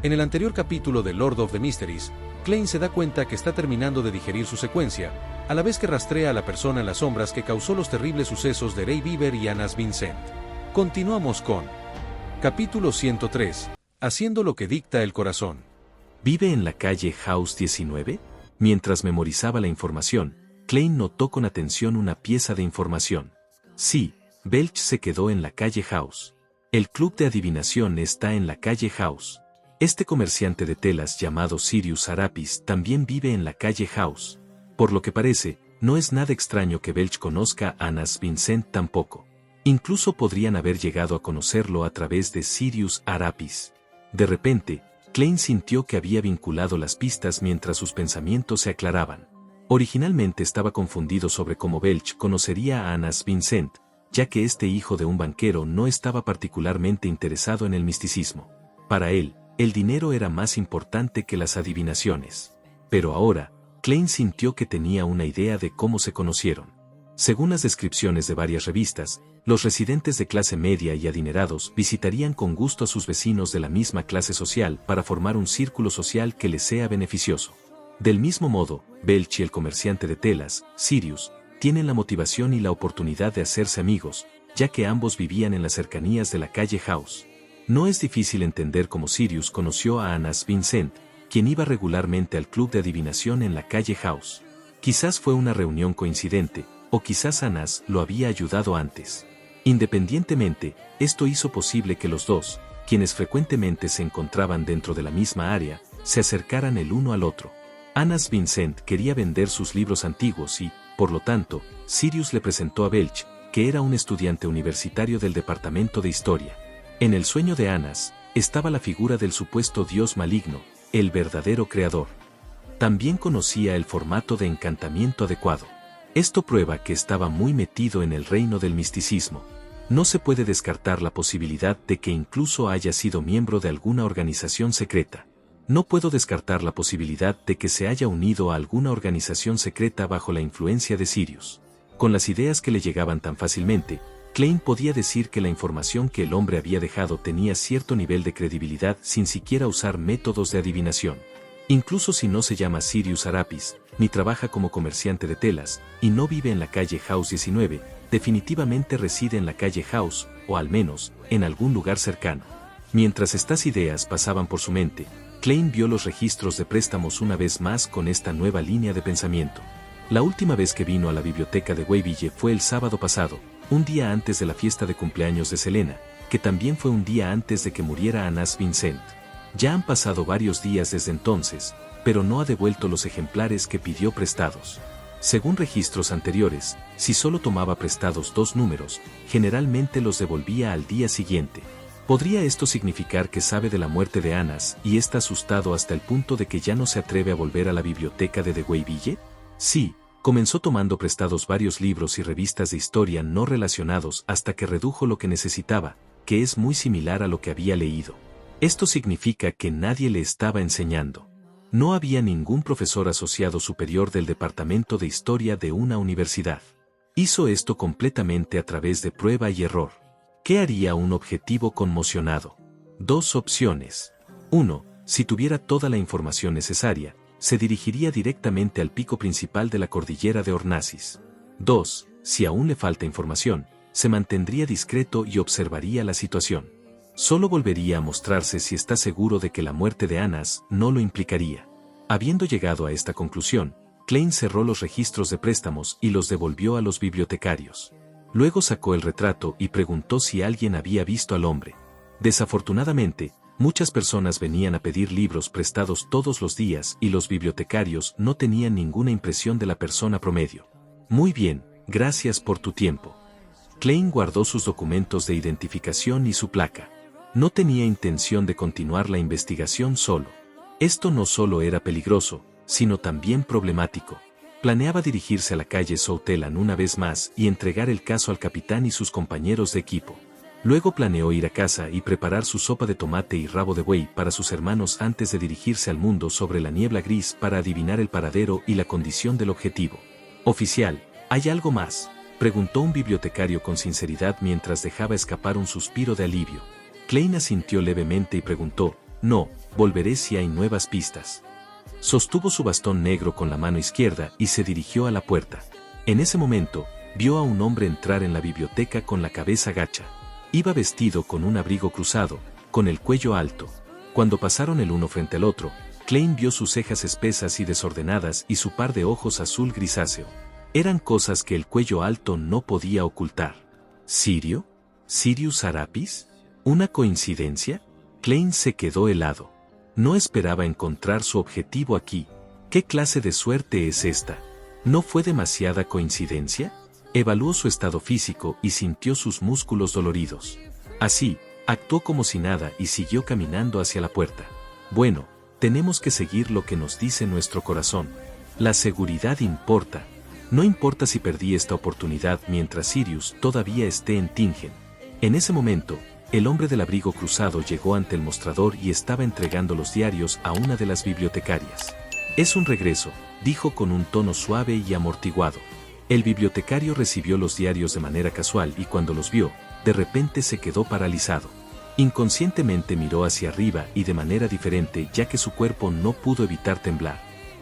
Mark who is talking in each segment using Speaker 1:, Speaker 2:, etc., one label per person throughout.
Speaker 1: En el anterior capítulo de Lord of the Mysteries, Klein se da cuenta que está terminando de digerir su secuencia, a la vez que rastrea a la persona en las sombras que causó los terribles sucesos de Ray Beaver y Anas Vincent. Continuamos con Capítulo 103, Haciendo lo que dicta el corazón.
Speaker 2: ¿Vive en la calle House 19? Mientras memorizaba la información, Klein notó con atención una pieza de información. Sí, Belch se quedó en la calle House. El club de adivinación está en la calle House. Este comerciante de telas llamado Sirius Arapis también vive en la calle House. Por lo que parece, no es nada extraño que Belch conozca a Anas Vincent tampoco. Incluso podrían haber llegado a conocerlo a través de Sirius Arapis. De repente, Klein sintió que había vinculado las pistas mientras sus pensamientos se aclaraban. Originalmente estaba confundido sobre cómo Belch conocería a Anas Vincent, ya que este hijo de un banquero no estaba particularmente interesado en el misticismo. Para él, el dinero era más importante que las adivinaciones. Pero ahora, Klein sintió que tenía una idea de cómo se conocieron. Según las descripciones de varias revistas, los residentes de clase media y adinerados visitarían con gusto a sus vecinos de la misma clase social para formar un círculo social que les sea beneficioso. Del mismo modo, Belch y el comerciante de telas, Sirius, tienen la motivación y la oportunidad de hacerse amigos, ya que ambos vivían en las cercanías de la calle House. No es difícil entender cómo Sirius conoció a Anas Vincent, quien iba regularmente al club de adivinación en la calle House. Quizás fue una reunión coincidente, o quizás Anas lo había ayudado antes. Independientemente, esto hizo posible que los dos, quienes frecuentemente se encontraban dentro de la misma área, se acercaran el uno al otro. Anas Vincent quería vender sus libros antiguos y, por lo tanto, Sirius le presentó a Belch, que era un estudiante universitario del departamento de historia. En el sueño de Anas, estaba la figura del supuesto dios maligno, el verdadero creador. También conocía el formato de encantamiento adecuado. Esto prueba que estaba muy metido en el reino del misticismo. No se puede descartar la posibilidad de que incluso haya sido miembro de alguna organización secreta. No puedo descartar la posibilidad de que se haya unido a alguna organización secreta bajo la influencia de Sirius. Con las ideas que le llegaban tan fácilmente, Klein podía decir que la información que el hombre había dejado tenía cierto nivel de credibilidad sin siquiera usar métodos de adivinación. Incluso si no se llama Sirius Arapis, ni trabaja como comerciante de telas, y no vive en la calle House 19, definitivamente reside en la calle House, o al menos, en algún lugar cercano. Mientras estas ideas pasaban por su mente, Klein vio los registros de préstamos una vez más con esta nueva línea de pensamiento. La última vez que vino a la biblioteca de Wayville fue el sábado pasado, un día antes de la fiesta de cumpleaños de Selena, que también fue un día antes de que muriera Anas Vincent. Ya han pasado varios días desde entonces, pero no ha devuelto los ejemplares que pidió prestados. Según registros anteriores, si solo tomaba prestados 2 números, generalmente los devolvía al día siguiente. ¿Podría esto significar que sabe de la muerte de Anas y está asustado hasta el punto de que ya no se atreve a volver a la biblioteca de Wayville? Sí. Comenzó tomando prestados varios libros y revistas de historia no relacionados hasta que redujo lo que necesitaba, que es muy similar a lo que había leído. Esto significa que nadie le estaba enseñando. No había ningún profesor asociado superior del departamento de historia de una universidad. Hizo esto completamente a través de prueba y error. ¿Qué haría un objetivo conmocionado? 2 opciones. 1. Si tuviera toda la información necesaria, se dirigiría directamente al pico principal de la cordillera de Hornasis. 2. Si aún le falta información, se mantendría discreto y observaría la situación. Solo volvería a mostrarse si está seguro de que la muerte de Anas no lo implicaría. Habiendo llegado a esta conclusión, Klein cerró los registros de préstamos y los devolvió a los bibliotecarios. Luego sacó el retrato y preguntó si alguien había visto al hombre. Desafortunadamente, muchas personas venían a pedir libros prestados todos los días y los bibliotecarios no tenían ninguna impresión de la persona promedio. Muy bien, gracias por tu tiempo. Klein guardó sus documentos de identificación y su placa. No tenía intención de continuar la investigación solo. Esto no solo era peligroso, sino también problemático. Planeaba dirigirse a la calle Southland una vez más y entregar el caso al capitán y sus compañeros de equipo. Luego planeó ir a casa y preparar su sopa de tomate y rabo de buey para sus hermanos antes de dirigirse al mundo sobre la niebla gris para adivinar el paradero y la condición del objetivo. Oficial, ¿hay algo más?, preguntó un bibliotecario con sinceridad mientras dejaba escapar un suspiro de alivio. Klein asintió levemente y preguntó, no, volveré si hay nuevas pistas. Sostuvo su bastón negro con la mano izquierda y se dirigió a la puerta. En ese momento, vio a un hombre entrar en la biblioteca con la cabeza gacha. Iba vestido con un abrigo cruzado, con el cuello alto. Cuando pasaron el uno frente al otro, Klein vio sus cejas espesas y desordenadas y su par de ojos azul grisáceo. Eran cosas que el cuello alto no podía ocultar. ¿Sirio? ¿Sirius Arapis? ¿Una coincidencia? Klein se quedó helado. No esperaba encontrar su objetivo aquí. ¿Qué clase de suerte es esta? ¿No fue demasiada coincidencia? Evaluó su estado físico y sintió sus músculos doloridos. Así, actuó como si nada y siguió caminando hacia la puerta. Bueno, tenemos que seguir lo que nos dice nuestro corazón. La seguridad importa. No importa si perdí esta oportunidad mientras Sirius todavía esté en Tingen. En ese momento, el hombre del abrigo cruzado llegó ante el mostrador y estaba entregando los diarios a una de las bibliotecarias. Es un regreso, dijo con un tono suave y amortiguado. El bibliotecario recibió los diarios de manera casual y cuando los vio, de repente se quedó paralizado. Inconscientemente miró hacia arriba y de manera diferente ya que su cuerpo no pudo evitar temblar.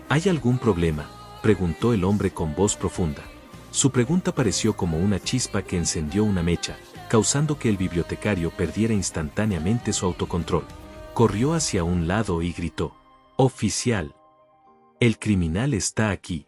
Speaker 2: ¿Hay algún problema?, preguntó el hombre con voz profunda. Su pregunta pareció como una chispa que encendió una mecha, causando que el bibliotecario perdiera instantáneamente su autocontrol. Corrió hacia un lado y gritó: «¡Oficial! El criminal está aquí».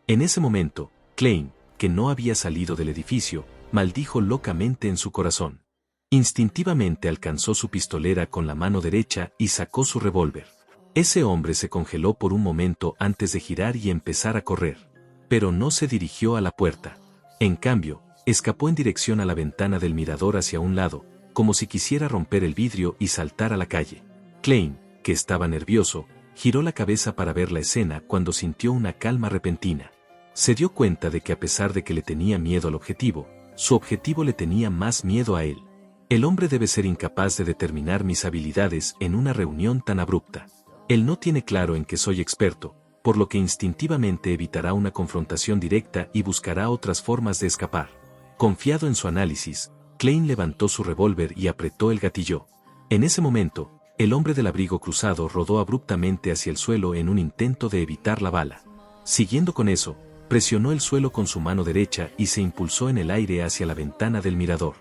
Speaker 2: En ese momento, Klein, que no había salido del edificio, maldijo locamente en su corazón. Instintivamente alcanzó su pistolera con la mano derecha y sacó su revólver. Ese hombre se congeló por un momento antes de girar y empezar a correr. Pero no se dirigió a la puerta. En cambio, escapó en dirección a la ventana del mirador hacia un lado, como si quisiera romper el vidrio y saltar a la calle. Klein, que estaba nervioso, giró la cabeza para ver la escena cuando sintió una calma repentina. Se dio cuenta de que a pesar de que le tenía miedo al objetivo, su objetivo le tenía más miedo a él. El hombre debe ser incapaz de determinar mis habilidades en una reunión tan abrupta. Él no tiene claro en que soy experto, por lo que instintivamente evitará una confrontación directa y buscará otras formas de escapar. Confiado en su análisis, Klein levantó su revólver y apretó el gatillo. En ese momento, el hombre del abrigo cruzado rodó abruptamente hacia el suelo en un intento de evitar la bala. Siguiendo con eso, presionó el suelo con su mano derecha y se impulsó en el aire hacia la ventana del mirador.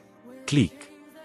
Speaker 2: Clic.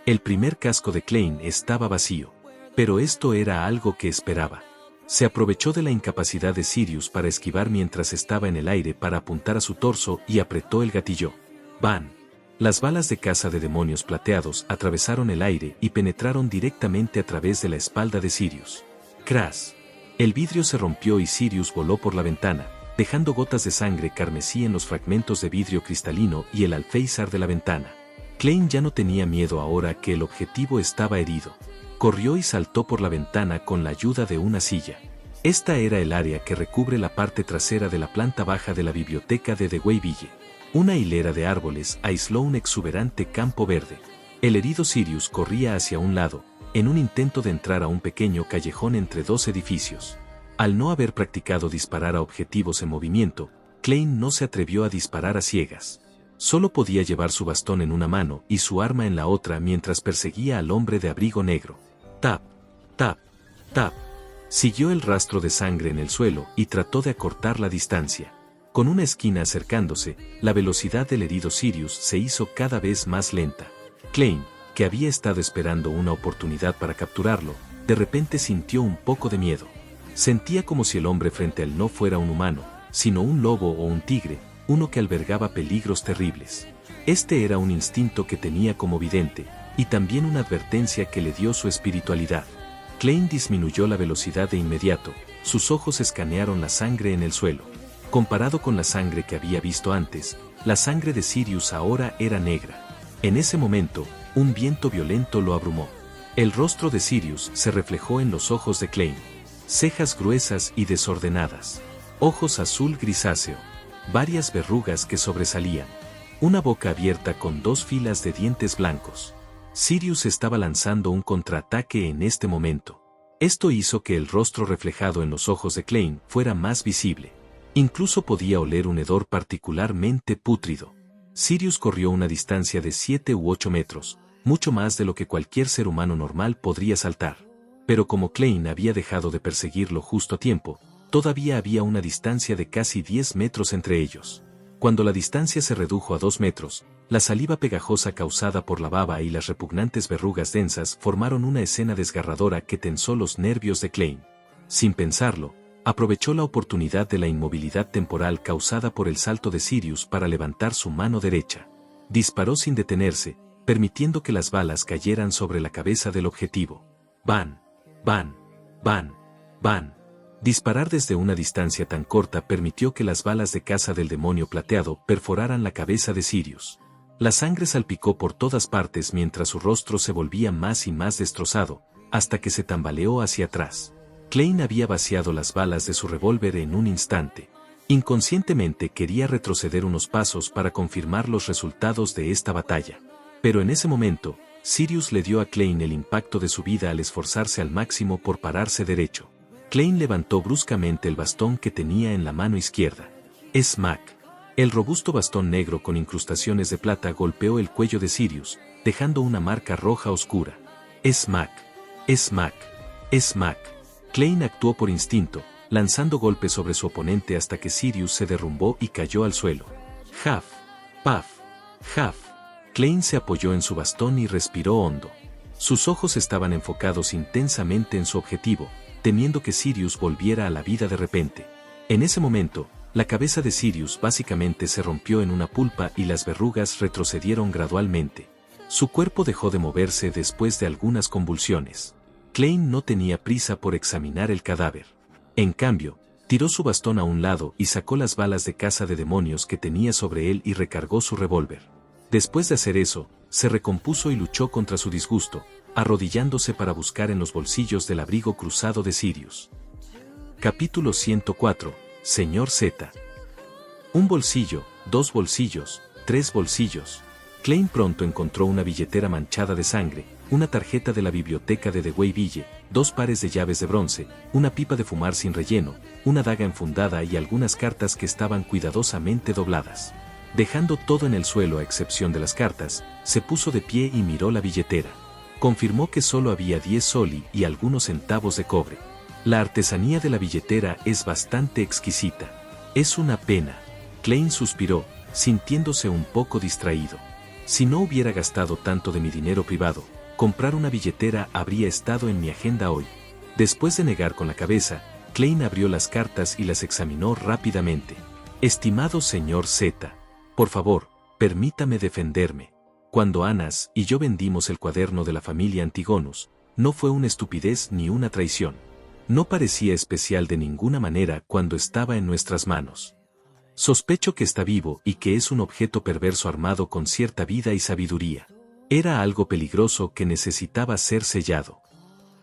Speaker 2: El primer casco de Klein estaba vacío. Pero esto era algo que esperaba. Se aprovechó de la incapacidad de Sirius para esquivar mientras estaba en el aire para apuntar a su torso y apretó el gatillo. ¡Bam! Las balas de caza de demonios plateados atravesaron el aire y penetraron directamente a través de la espalda de Sirius. ¡Crash! El vidrio se rompió y Sirius voló por la ventana, dejando gotas de sangre carmesí en los fragmentos de vidrio cristalino y el alféizar de la ventana. Klein ya no tenía miedo ahora que el objetivo estaba herido. Corrió y saltó por la ventana con la ayuda de una silla. Esta era el área que recubre la parte trasera de la planta baja de la biblioteca de Deweyville. Una hilera de árboles aisló un exuberante campo verde. El herido Sirius corría hacia un lado, en un intento de entrar a un pequeño callejón entre dos edificios. Al no haber practicado disparar a objetivos en movimiento, Klein no se atrevió a disparar a ciegas. Solo podía llevar su bastón en una mano y su arma en la otra mientras perseguía al hombre de abrigo negro. Tap, tap, tap. Siguió el rastro de sangre en el suelo y trató de acortar la distancia. Con una esquina acercándose, la velocidad del herido Sirius se hizo cada vez más lenta. Klein, que había estado esperando una oportunidad para capturarlo, de repente sintió un poco de miedo. Sentía como si el hombre frente a él no fuera un humano, sino un lobo o un tigre, uno que albergaba peligros terribles. Este era un instinto que tenía como vidente, y también una advertencia que le dio su espiritualidad. Klein disminuyó la velocidad de inmediato, sus ojos escanearon la sangre en el suelo. Comparado con la sangre que había visto antes, la sangre de Sirius ahora era negra. En ese momento, un viento violento lo abrumó. El rostro de Sirius se reflejó en los ojos de Klein. Cejas gruesas y desordenadas. Ojos azul grisáceo. Varias verrugas que sobresalían. Una boca abierta con dos filas de dientes blancos. Sirius estaba lanzando un contraataque en este momento. Esto hizo que el rostro reflejado en los ojos de Klein fuera más visible. Incluso podía oler un hedor particularmente pútrido. Sirius corrió una distancia de 7 u 8 metros, mucho más de lo que cualquier ser humano normal podría saltar. Pero como Klein había dejado de perseguirlo justo a tiempo, todavía había una distancia de casi 10 metros entre ellos. Cuando la distancia se redujo a 2 metros, la saliva pegajosa causada por la baba y las repugnantes verrugas densas formaron una escena desgarradora que tensó los nervios de Klein. Sin pensarlo, aprovechó la oportunidad de la inmovilidad temporal causada por el salto de Sirius para levantar su mano derecha. Disparó sin detenerse, permitiendo que las balas cayeran sobre la cabeza del objetivo. ¡Van! ¡Van! ¡Van! ¡Van! Disparar desde una distancia tan corta permitió que las balas de caza del demonio plateado perforaran la cabeza de Sirius. La sangre salpicó por todas partes mientras su rostro se volvía más y más destrozado, hasta que se tambaleó hacia atrás. Klein había vaciado las balas de su revólver en un instante. Inconscientemente quería retroceder unos pasos para confirmar los resultados de esta batalla. Pero en ese momento, Sirius le dio a Klein el impacto de su vida al esforzarse al máximo por pararse derecho. Klein levantó bruscamente el bastón que tenía en la mano izquierda. ¡Smack! El robusto bastón negro con incrustaciones de plata golpeó el cuello de Sirius, dejando una marca roja oscura. ¡Smack! ¡Smack! ¡Smack! Klein actuó por instinto, lanzando golpes sobre su oponente hasta que Sirius se derrumbó y cayó al suelo. ¡Jaf! ¡Paf! ¡Jaf! Klein se apoyó en su bastón y respiró hondo. Sus ojos estaban enfocados intensamente en su objetivo, temiendo que Sirius volviera a la vida de repente. En ese momento, la cabeza de Sirius básicamente se rompió en una pulpa y las verrugas retrocedieron gradualmente. Su cuerpo dejó de moverse después de algunas convulsiones. Klein no tenía prisa por examinar el cadáver. En cambio, tiró su bastón a un lado y sacó las balas de caza de demonios que tenía sobre él y recargó su revólver. Después de hacer eso, se recompuso y luchó contra su disgusto, arrodillándose para buscar en los bolsillos del abrigo cruzado de Sirius. Capítulo 104. Señor Z. Un bolsillo, 2 bolsillos, 3 bolsillos. Klein pronto encontró una billetera manchada de sangre, una tarjeta de la biblioteca de Deweyville, 2 pares de llaves de bronce, una pipa de fumar sin relleno, una daga enfundada y algunas cartas que estaban cuidadosamente dobladas. Dejando todo en el suelo a excepción de las cartas, se puso de pie y miró la billetera. Confirmó que solo había 10 soli y algunos centavos de cobre. La artesanía de la billetera es bastante exquisita. Es una pena. Klein suspiró, sintiéndose un poco distraído. Si no hubiera gastado tanto de mi dinero privado, comprar una billetera habría estado en mi agenda hoy. Después de negar con la cabeza, Klein abrió las cartas y las examinó rápidamente. Estimado señor Z, por favor, permítame defenderme. Cuando Anas y yo vendimos el cuaderno de la familia Antigonus, no fue una estupidez ni una traición. No parecía especial de ninguna manera cuando estaba en nuestras manos. Sospecho que está vivo y que es un objeto perverso armado con cierta vida y sabiduría. Era algo peligroso que necesitaba ser sellado.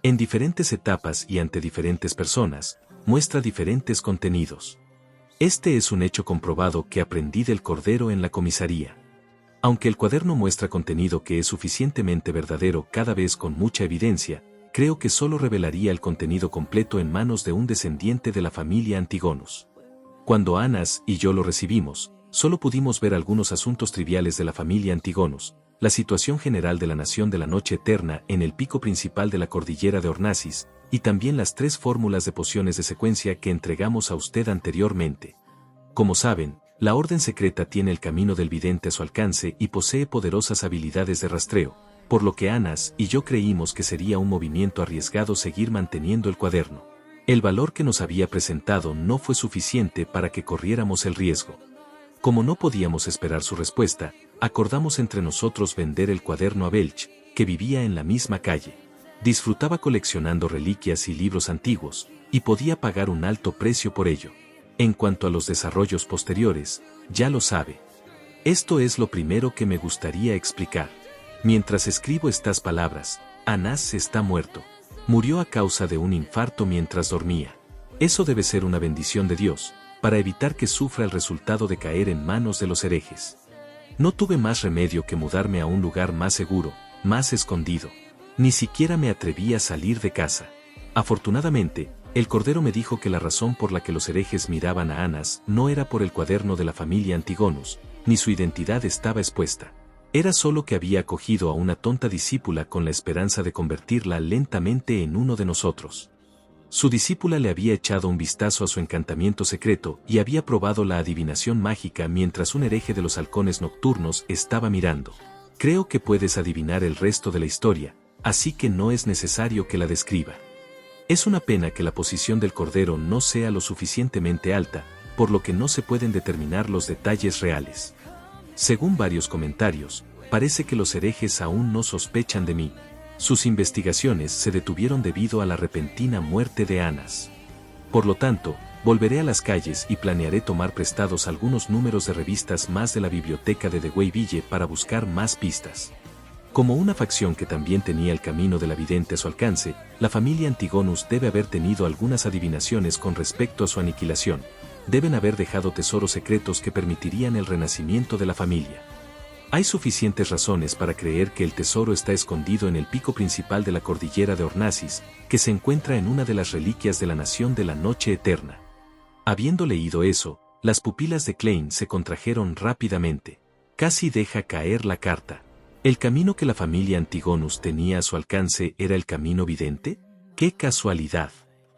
Speaker 2: En diferentes etapas y ante diferentes personas, muestra diferentes contenidos. Este es un hecho comprobado que aprendí del Cordero en la comisaría. Aunque el cuaderno muestra contenido que es suficientemente verdadero cada vez con mucha evidencia, creo que solo revelaría el contenido completo en manos de un descendiente de la familia Antigonus. Cuando Anas y yo lo recibimos, solo pudimos ver algunos asuntos triviales de la familia Antigonus, la situación general de la nación de la noche eterna en el pico principal de la cordillera de Ornasis, y también las 3 fórmulas de pociones de secuencia que entregamos a usted anteriormente. Como saben, la Orden Secreta tiene el camino del vidente a su alcance y posee poderosas habilidades de rastreo, por lo que Anas y yo creímos que sería un movimiento arriesgado seguir manteniendo el cuaderno. El valor que nos había presentado no fue suficiente para que corriéramos el riesgo. Como no podíamos esperar su respuesta, acordamos entre nosotros vender el cuaderno a Belch, que vivía en la misma calle. Disfrutaba coleccionando reliquias y libros antiguos, y podía pagar un alto precio por ello. En cuanto a los desarrollos posteriores, ya lo sabe. Esto es lo primero que me gustaría explicar. Mientras escribo estas palabras, Anas está muerto. Murió a causa de un infarto mientras dormía. Eso debe ser una bendición de Dios, para evitar que sufra el resultado de caer en manos de los herejes. No tuve más remedio que mudarme a un lugar más seguro, más escondido. Ni siquiera me atreví a salir de casa. Afortunadamente, el Cordero me dijo que la razón por la que los herejes miraban a Anas no era por el cuaderno de la familia Antigonus, ni su identidad estaba expuesta. Era solo que había acogido a una tonta discípula con la esperanza de convertirla lentamente en uno de nosotros. Su discípula le había echado un vistazo a su encantamiento secreto y había probado la adivinación mágica mientras un hereje de los halcones nocturnos estaba mirando. Creo que puedes adivinar el resto de la historia, así que no es necesario que la describa. Es una pena que la posición del cordero no sea lo suficientemente alta, por lo que no se pueden determinar los detalles reales. Según varios comentarios, parece que los herejes aún no sospechan de mí. Sus investigaciones se detuvieron debido a la repentina muerte de Anas. Por lo tanto, volveré a las calles y planearé tomar prestados algunos números de revistas más de la biblioteca de The Wayville para buscar más pistas. Como una facción que también tenía el camino de la vidente a su alcance, la familia Antigonus debe haber tenido algunas adivinaciones con respecto a su aniquilación. Deben haber dejado tesoros secretos que permitirían el renacimiento de la familia. Hay suficientes razones para creer que el tesoro está escondido en el pico principal de la cordillera de Ornasis, que se encuentra en una de las reliquias de la nación de la noche eterna. Habiendo leído eso, las pupilas de Klein se contrajeron rápidamente. Casi deja caer la carta. ¿El camino que la familia Antigonus tenía a su alcance era el camino vidente? ¡Qué casualidad!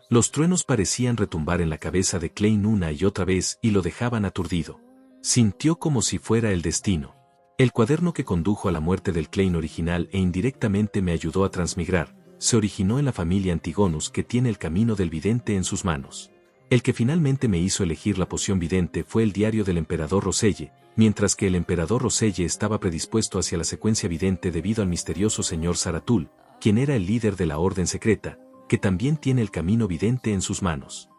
Speaker 2: Los truenos parecían retumbar en la cabeza de Klein una y otra vez y lo dejaban aturdido. Sintió como si fuera el destino. El cuaderno que condujo a la muerte del Klein original e indirectamente me ayudó a transmigrar, se originó en la familia Antigonus que tiene el camino del vidente en sus manos. El que finalmente me hizo elegir la poción vidente fue el diario del emperador Roselle, mientras que el emperador Roselle estaba predispuesto hacia la secuencia vidente debido al misterioso señor Zaratul, quien era el líder de la orden secreta, que también tiene el camino vidente en sus manos.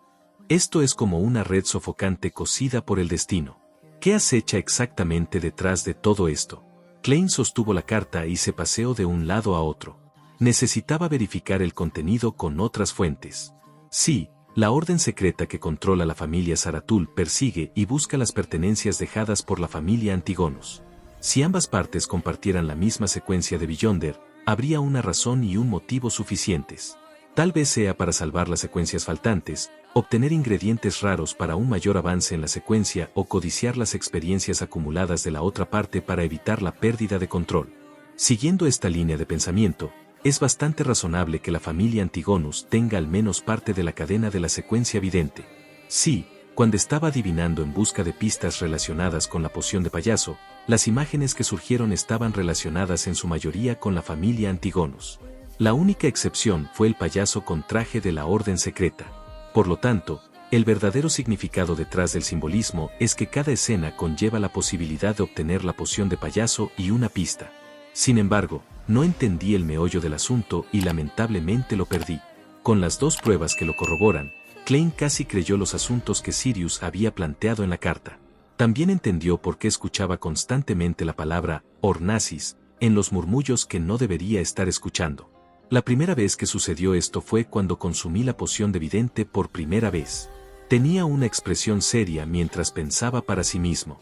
Speaker 2: Esto es como una red sofocante cosida por el destino. ¿Qué acecha exactamente detrás de todo esto? Klein sostuvo la carta y se paseó de un lado a otro. Necesitaba verificar el contenido con otras fuentes. Sí, la orden secreta que controla la familia Zaratul persigue y busca las pertenencias dejadas por la familia Antigonus. Si ambas partes compartieran la misma secuencia de Beyonder, habría una razón y un motivo suficientes. Tal vez sea para salvar las secuencias faltantes, obtener ingredientes raros para un mayor avance en la secuencia o codiciar las experiencias acumuladas de la otra parte para evitar la pérdida de control. Siguiendo esta línea de pensamiento, es bastante razonable que la familia Antigonus tenga al menos parte de la cadena de la secuencia vidente. Sí, cuando estaba adivinando en busca de pistas relacionadas con la poción de payaso, las imágenes que surgieron estaban relacionadas en su mayoría con la familia Antigonus. La única excepción fue el payaso con traje de la orden secreta. Por lo tanto, el verdadero significado detrás del simbolismo es que cada escena conlleva la posibilidad de obtener la poción de payaso y una pista. Sin embargo, no entendí el meollo del asunto y lamentablemente lo perdí. Con las dos pruebas que lo corroboran, Klein casi creyó los asuntos que Sirius había planteado en la carta. También entendió por qué escuchaba constantemente la palabra Ornasis en los murmullos que no debería estar escuchando. La primera vez que sucedió esto fue cuando consumí la poción de vidente por primera vez. Tenía una expresión seria mientras pensaba para sí mismo.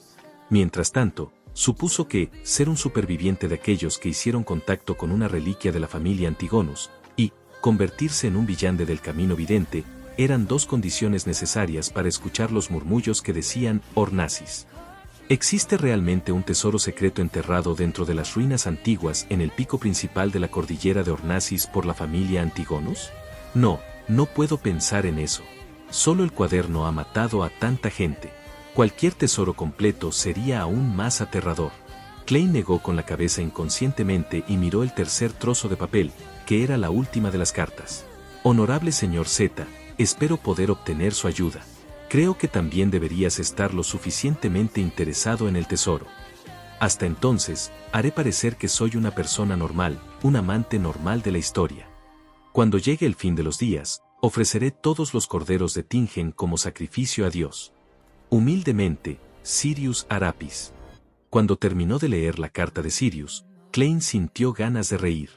Speaker 2: Mientras tanto, supuso que ser un superviviente de aquellos que hicieron contacto con una reliquia de la familia Antigonus y convertirse en un villande del camino vidente eran dos condiciones necesarias para escuchar los murmullos que decían Ornasis. ¿Existe realmente un tesoro secreto enterrado dentro de las ruinas antiguas en el pico principal de la cordillera de Ornasis por la familia Antigonus? No, no puedo pensar en eso. Solo el cuaderno ha matado a tanta gente. Cualquier tesoro completo sería aún más aterrador. Klein negó con la cabeza inconscientemente y miró el tercer trozo de papel, que era la última de las cartas. Honorable señor Z, espero poder obtener su ayuda. Creo que también deberías estar lo suficientemente interesado en el tesoro. Hasta entonces, haré parecer que soy una persona normal, un amante normal de la historia. Cuando llegue el fin de los días, ofreceré todos los corderos de Tingen como sacrificio a Dios. Humildemente, Sirius Arapis. Cuando terminó de leer la carta de Sirius, Klein sintió ganas de reír.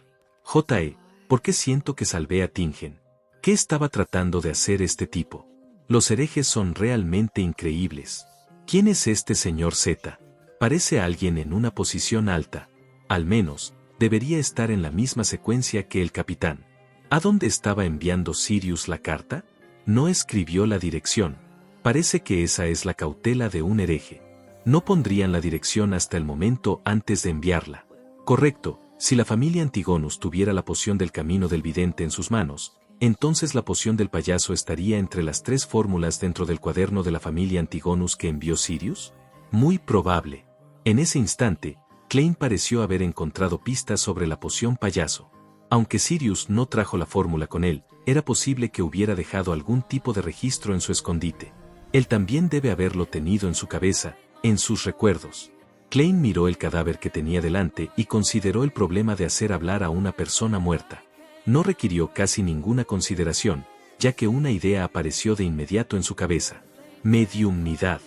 Speaker 2: ¿Por qué siento que salvé a Tingen? ¿Qué estaba tratando de hacer este tipo? Los herejes son realmente increíbles. ¿Quién es este señor Z? Parece alguien en una posición alta. Al menos, debería estar en la misma secuencia que el capitán. ¿A dónde estaba enviando Sirius la carta? No escribió la dirección. Parece que esa es la cautela de un hereje. No pondrían la dirección hasta el momento antes de enviarla. Correcto, si la familia Antigonus tuviera la poción del camino del vidente en sus manos, entonces la poción del payaso estaría entre las 3 fórmulas dentro del cuaderno de la familia Antigonus que envió Sirius. Muy probable. En ese instante, Klein pareció haber encontrado pistas sobre la poción payaso. Aunque Sirius no trajo la fórmula con él, era posible que hubiera dejado algún tipo de registro en su escondite. Él también debe haberlo tenido en su cabeza, en sus recuerdos. Klein miró el cadáver que tenía delante y consideró el problema de hacer hablar a una persona muerta. No requirió casi ninguna consideración, ya que una idea apareció de inmediato en su cabeza. Mediumnidad.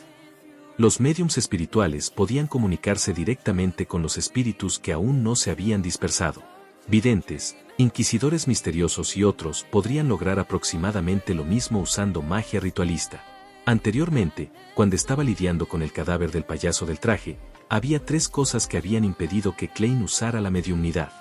Speaker 2: Los médiums espirituales podían comunicarse directamente con los espíritus que aún no se habían dispersado. Videntes, inquisidores misteriosos y otros podrían lograr aproximadamente lo mismo usando magia ritualista. Anteriormente, cuando estaba lidiando con el cadáver del payaso del traje, había 3 cosas que habían impedido que Klein usara la mediumnidad.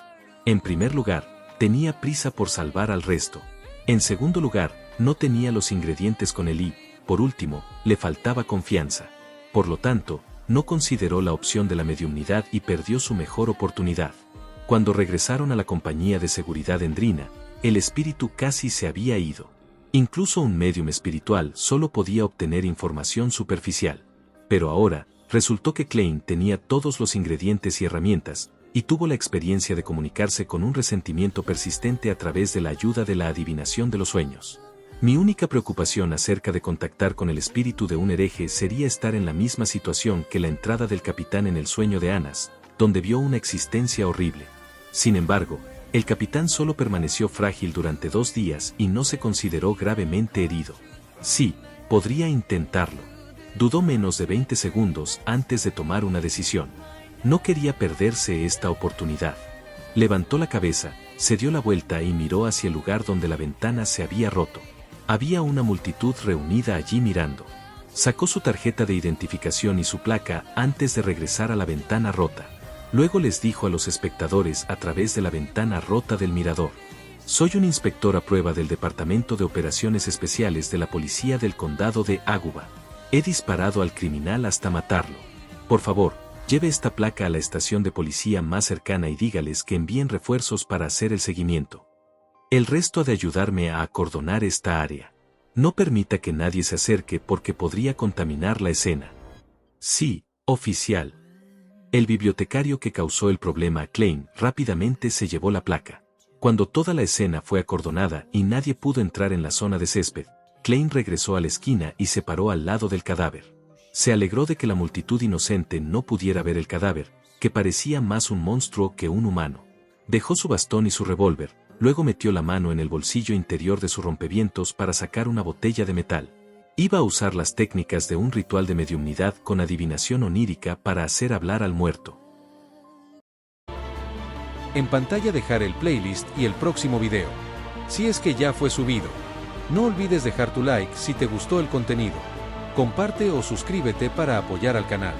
Speaker 2: En primer lugar, tenía prisa por salvar al resto. En segundo lugar, no tenía los ingredientes con él y, por último, le faltaba confianza. Por lo tanto, no consideró la opción de la mediumnidad y perdió su mejor oportunidad. Cuando regresaron a la compañía de seguridad Endrina, el espíritu casi se había ido. Incluso un médium espiritual solo podía obtener información superficial. Pero ahora, resultó que Klein tenía todos los ingredientes y herramientas, y tuvo la experiencia de comunicarse con un resentimiento persistente a través de la ayuda de la adivinación de los sueños. Mi única preocupación acerca de contactar con el espíritu de un hereje sería estar en la misma situación que la entrada del capitán en el sueño de Anas, donde vio una existencia horrible. Sin embargo, el capitán solo permaneció frágil durante 2 días y no se consideró gravemente herido. Sí, podría intentarlo. Dudó menos de 20 segundos antes de tomar una decisión. No quería perderse esta oportunidad. Levantó la cabeza, se dio la vuelta y miró hacia el lugar donde la ventana se había roto. Había una multitud reunida allí mirando. Sacó su tarjeta de identificación y su placa antes de regresar a la ventana rota. Luego les dijo a los espectadores a través de la ventana rota del mirador: soy un inspector a prueba del Departamento de Operaciones Especiales de la Policía del Condado de Águba. He disparado al criminal hasta matarlo. Por favor, lleve esta placa a la estación de policía más cercana y dígales que envíen refuerzos para hacer el seguimiento. El resto ha de ayudarme a acordonar esta área. No permita que nadie se acerque porque podría contaminar la escena. Sí, oficial. El bibliotecario que causó el problema a Klein rápidamente se llevó la placa. Cuando toda la escena fue acordonada y nadie pudo entrar en la zona de césped, Klein regresó a la esquina y se paró al lado del cadáver. Se alegró de que la multitud inocente no pudiera ver el cadáver, que parecía más un monstruo que un humano. Dejó su bastón y su revólver, luego metió la mano en el bolsillo interior de su rompevientos para sacar una botella de metal. Iba a usar las técnicas de un ritual de mediumnidad con adivinación onírica para hacer hablar al muerto.
Speaker 1: En pantalla dejar el playlist y el próximo video, si es que ya fue subido. No olvides dejar tu like si te gustó el contenido. Comparte o suscríbete para apoyar al canal.